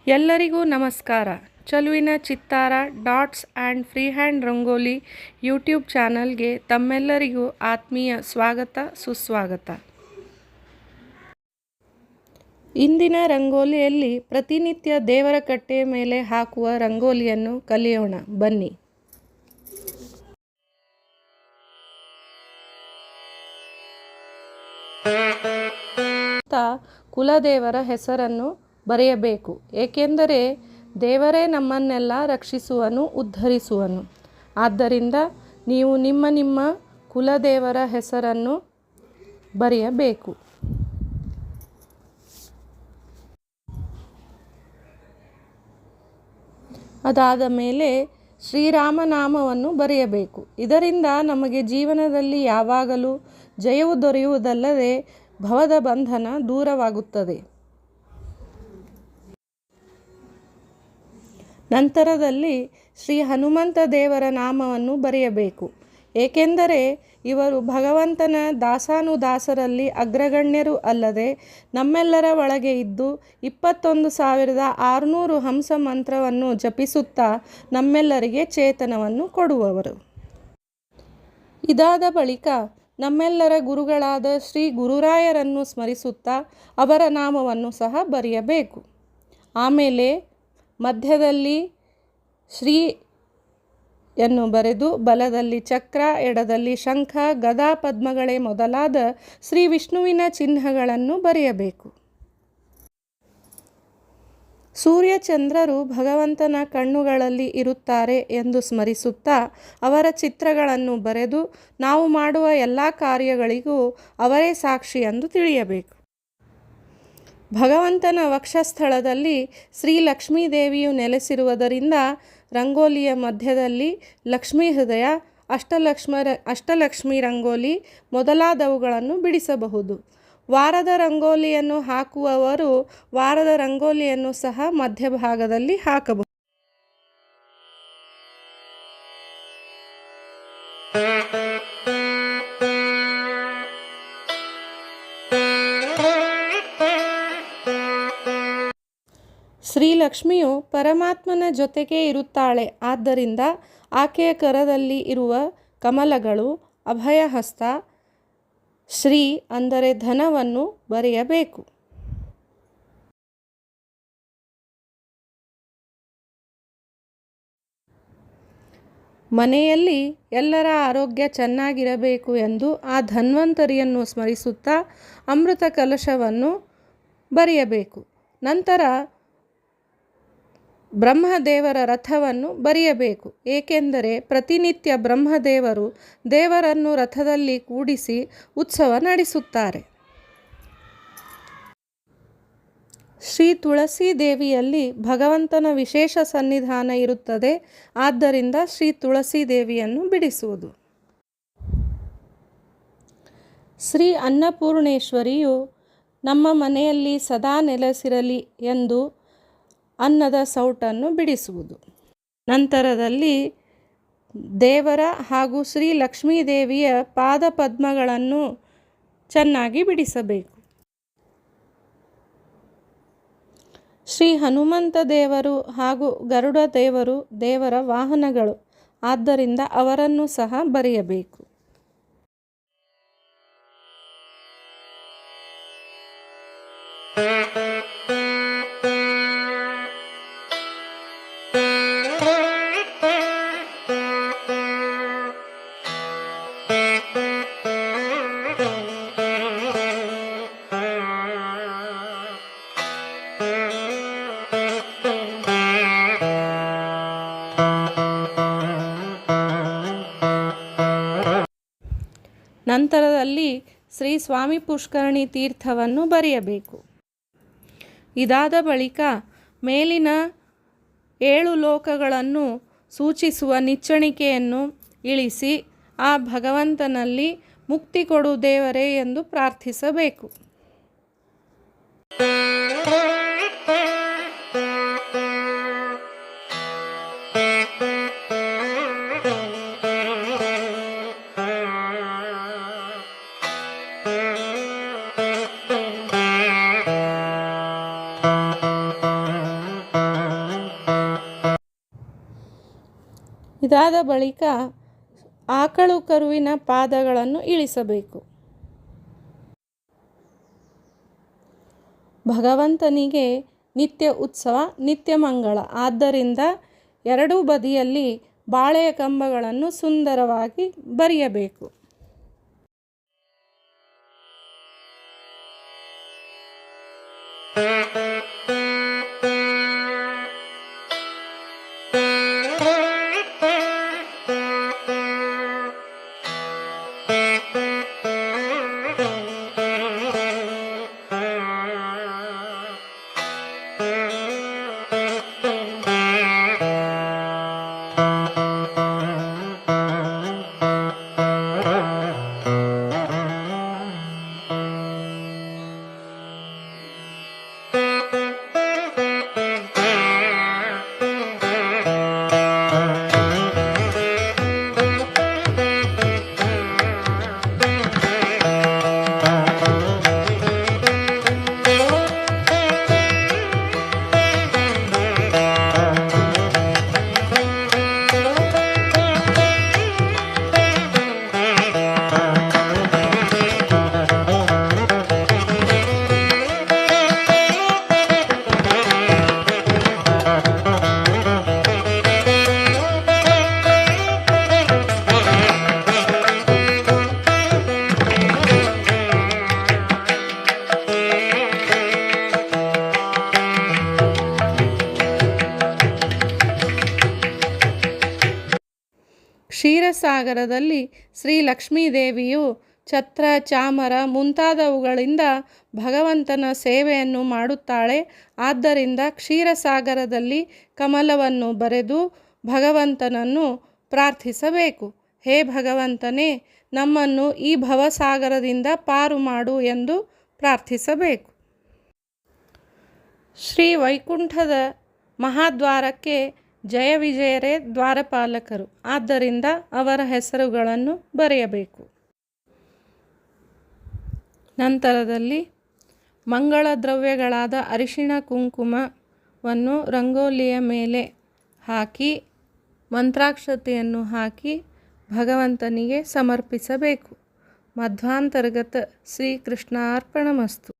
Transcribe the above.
ಎಲ್ಲರಿಗೂ ನಮಸ್ಕಾರ. ಚಲುವಿನ ಚಿತ್ತಾರ dots and free hand rangoli YouTube ಚಾನಲ್ಗೆ ತಮ್ಮೆಲ್ಲರಿಗೂ ಆತ್ಮೀಯ ಸ್ವಾಗತ ಸುಸ್ವಾಗತ. ಇಂದಿನ ರಂಗೋಲಿಯಲ್ಲಿ ಪ್ರತಿನಿತ್ಯ ದೇವರ ಕಟ್ಟೆಯ ಮೇಲೆ ಹಾಕುವ ರಂಗೋಲಿಯನ್ನು ಕಲಿಯೋಣ ಬನ್ನಿ. ಕುಲದೇವರ ಹೆಸರನ್ನು ಬರೆಯಬೇಕು, ಏಕೆಂದರೆ ದೇವರೇ ನಮ್ಮನ್ನೆಲ್ಲ ರಕ್ಷಿಸುವನು, ಉದ್ಧರಿಸುವನು. ಆದ್ದರಿಂದ ನೀವು ನಿಮ್ಮ ಕುಲದೇವರ ಹೆಸರನ್ನು ಬರೆಯಬೇಕು. ಅದಾದ ಮೇಲೆ ಶ್ರೀರಾಮನಾಮವನ್ನು ಬರೆಯಬೇಕು. ಇದರಿಂದ ನಮಗೆ ಜೀವನದಲ್ಲಿ ಯಾವಾಗಲೂ ಜಯವು ದೊರೆಯುವುದಲ್ಲದೆ ಭವದ ಬಂಧನ ದೂರವಾಗುತ್ತದೆ. ನಂತರದಲ್ಲಿ ಶ್ರೀ ಹನುಮಂತ ದೇವರ ನಾಮವನ್ನು ಬರೆಯಬೇಕು, ಏಕೆಂದರೆ ಇವರು ಭಗವಂತನ ದಾಸಾನುದಾಸರಲ್ಲಿ ಅಗ್ರಗಣ್ಯರು ಅಲ್ಲದೆ ನಮ್ಮೆಲ್ಲರ ಒಳಗೆ ಇದ್ದು 21,600 ಹಂಸ ಮಂತ್ರವನ್ನು ಜಪಿಸುತ್ತಾ ನಮ್ಮೆಲ್ಲರಿಗೆ ಚೇತನವನ್ನು ಕೊಡುವವರು. ಇದಾದ ಬಳಿಕ ನಮ್ಮೆಲ್ಲರ ಗುರುಗಳಾದ ಶ್ರೀ ಗುರುರಾಯರನ್ನು ಸ್ಮರಿಸುತ್ತಾ ಅವರ ನಾಮವನ್ನು ಸಹ ಬರೆಯಬೇಕು. ಆಮೇಲೆ ಮಧ್ಯದಲ್ಲಿ ಶ್ರೀಯನ್ನು ಬರೆದು ಬಲದಲ್ಲಿ ಚಕ್ರ, ಎಡದಲ್ಲಿ ಶಂಖ, ಗದಾ, ಪದ್ಮಗಳೇ ಮೊದಲಾದ ಶ್ರೀ ವಿಷ್ಣುವಿನ ಚಿಹ್ನೆಗಳನ್ನು ಬರೆಯಬೇಕು. ಸೂರ್ಯಚಂದ್ರರು ಭಗವಂತನ ಕಣ್ಣುಗಳಲ್ಲಿ ಇರುತ್ತಾರೆ ಎಂದು ಸ್ಮರಿಸುತ್ತಾ ಅವರ ಚಿತ್ರಗಳನ್ನು ಬರೆದು ನಾವು ಮಾಡುವ ಎಲ್ಲ ಕಾರ್ಯಗಳಿಗೂ ಅವರೇ ಸಾಕ್ಷಿ ಎಂದು ತಿಳಿಯಬೇಕು. ಭಗವಂತನ ವಕ್ಷಸ್ಥಳದಲ್ಲಿ ಶ್ರೀ ಲಕ್ಷ್ಮೀ ದೇವಿಯು ನೆಲೆಸಿರುವುದರಿಂದ ರಂಗೋಲಿಯ ಮಧ್ಯದಲ್ಲಿ ಲಕ್ಷ್ಮೀ ಹೃದಯ, ಅಷ್ಟಲಕ್ಷ್ಮಿ ರಂಗೋಲಿ ಮೊದಲಾದವುಗಳನ್ನು ಬಿಡಿಸಬಹುದು. ವಾರದ ರಂಗೋಲಿಯನ್ನು ಹಾಕುವವರು ವಾರದ ರಂಗೋಲಿಯನ್ನು ಸಹ ಮಧ್ಯಭಾಗದಲ್ಲಿ ಹಾಕಬಹುದು. ಶ್ರೀಲಕ್ಷ್ಮಿಯು ಪರಮಾತ್ಮನ ಜೊತೆಗೇ ಇರುತ್ತಾಳೆ. ಆದ್ದರಿಂದ ಆಕೆಯ ಕರದಲ್ಲಿ ಇರುವ ಕಮಲಗಳು, ಅಭಯಹಸ್ತ, ಶ್ರೀ ಅಂದರೆ ಧನವನ್ನು ಬರೆಯಬೇಕು. ಮನೆಯಲ್ಲಿ ಎಲ್ಲರ ಆರೋಗ್ಯ ಚೆನ್ನಾಗಿರಬೇಕು ಎಂದು ಆ ಧನ್ವಂತರಿಯನ್ನು ಸ್ಮರಿಸುತ್ತಾ ಅಮೃತ ಕಲಶವನ್ನು ಬರೆಯಬೇಕು. ನಂತರ ಬ್ರಹ್ಮದೇವರ ರಥವನ್ನು ಬರೆಯಬೇಕು, ಏಕೆಂದರೆ ಪ್ರತಿನಿತ್ಯ ಬ್ರಹ್ಮದೇವರು ದೇವರನ್ನು ರಥದಲ್ಲಿ ಕೂಡಿಸಿ ಉತ್ಸವ ನಡೆಸುತ್ತಾರೆ. ಶ್ರೀ ತುಳಸಿ ದೇವಿಯಲ್ಲಿ ಭಗವಂತನ ವಿಶೇಷ ಸನ್ನಿಧಾನ ಇರುತ್ತದೆ. ಆದ್ದರಿಂದ ಶ್ರೀ ತುಳಸಿ ದೇವಿಯನ್ನು ಬಿಡಿಸುವುದು. ಶ್ರೀ ಅನ್ನಪೂರ್ಣೇಶ್ವರಿಯು ನಮ್ಮ ಮನೆಯಲ್ಲಿ ಸದಾ ನೆಲೆಸಿರಲಿ ಎಂದು ಅನ್ನದ ಸೌಟನ್ನು ಬಿಡಿಸುವುದು. ನಂತರದಲ್ಲಿ ದೇವರ ಹಾಗೂ ಶ್ರೀ ಲಕ್ಷ್ಮೀ ದೇವಿಯ ಪಾದ ಪದ್ಮಗಳನ್ನು ಚೆನ್ನಾಗಿ ಬಿಡಿಸಬೇಕು. ಶ್ರೀ ಹನುಮಂತ ದೇವರು ಹಾಗೂ ಗರುಡ ದೇವರು ದೇವರ ವಾಹನಗಳು. ಆದ್ದರಿಂದ ಅವರನ್ನು ಸಹ ಬರೆಯಬೇಕು. ನಂತರದಲ್ಲಿ ಶ್ರೀ ಸ್ವಾಮಿ ಪುಷ್ಕರಣಿ ತೀರ್ಥವನ್ನು ಬರೆಯಬೇಕು. ಇದಾದ ಬಳಿಕ ಮೇಲಿನ 7 ಲೋಕಗಳನ್ನು ಸೂಚಿಸುವ ನಿಚ್ಚಣಿಕೆಯನ್ನು ಇಳಿಸಿ ಆ ಭಗವಂತನಲ್ಲಿ ಮುಕ್ತಿ ಕೊಡು ದೇವರೇ ಎಂದು ಪ್ರಾರ್ಥಿಸಬೇಕು. ಇದಾದ ಬಳಿಕ ಆಕಳು ಕರುವಿನ ಪಾದಗಳನ್ನು ಇಳಿಸಬೇಕು. ಭಗವಂತನಿಗೆ ನಿತ್ಯ ಉತ್ಸವ, ನಿತ್ಯ ಮಂಗಳ. ಆದ್ದರಿಂದ ಎರಡೂ ಬದಿಯಲ್ಲಿ ಬಾಳೆಯ ಕಂಬಗಳನ್ನು ಸುಂದರವಾಗಿ ಬರೆಯಬೇಕು. ಕ್ಷೀರಸಾಗರದಲ್ಲಿ ಶ್ರೀ ಲಕ್ಷ್ಮೀದೇವಿಯು ಛತ್ರ, ಚಾಮರ ಮುಂತಾದವುಗಳಿಂದ ಭಗವಂತನ ಸೇವೆಯನ್ನು ಮಾಡುತ್ತಾಳೆ. ಆದ್ದರಿಂದ ಕ್ಷೀರಸಾಗರದಲ್ಲಿ ಕಮಲವನ್ನು ಬರೆದು ಭಗವಂತನನ್ನು ಪ್ರಾರ್ಥಿಸಬೇಕು. ಹೇ ಭಗವಂತನೇ, ನಮ್ಮನ್ನು ಈ ಭವಸಾಗರದಿಂದ ಪಾರು ಮಾಡು ಎಂದು ಪ್ರಾರ್ಥಿಸಬೇಕು. ಶ್ರೀ ವೈಕುಂಠದ ಮಹಾದ್ವಾರಕ್ಕೆ ಜಯ ವಿಜಯರೇ ದ್ವಾರಪಾಲಕರು. ಆದ್ದರಿಂದ ಅವರ ಹೆಸರುಗಳನ್ನು ಬರೆಯಬೇಕು. ನಂತರದಲ್ಲಿ ಮಂಗಳ ದ್ರವ್ಯಗಳಾದ ಅರಿಶಿಣ ಕುಂಕುಮವನ್ನು ರಂಗೋಲಿಯ ಮೇಲೆ ಹಾಕಿ ಮಂತ್ರಾಕ್ಷತೆಯನ್ನು ಹಾಕಿ ಭಗವಂತನಿಗೆ ಸಮರ್ಪಿಸಬೇಕು. ಮಧ್ವಾಂತರ್ಗತ ಶ್ರೀಕೃಷ್ಣಾರ್ಪಣಮಸ್ತು.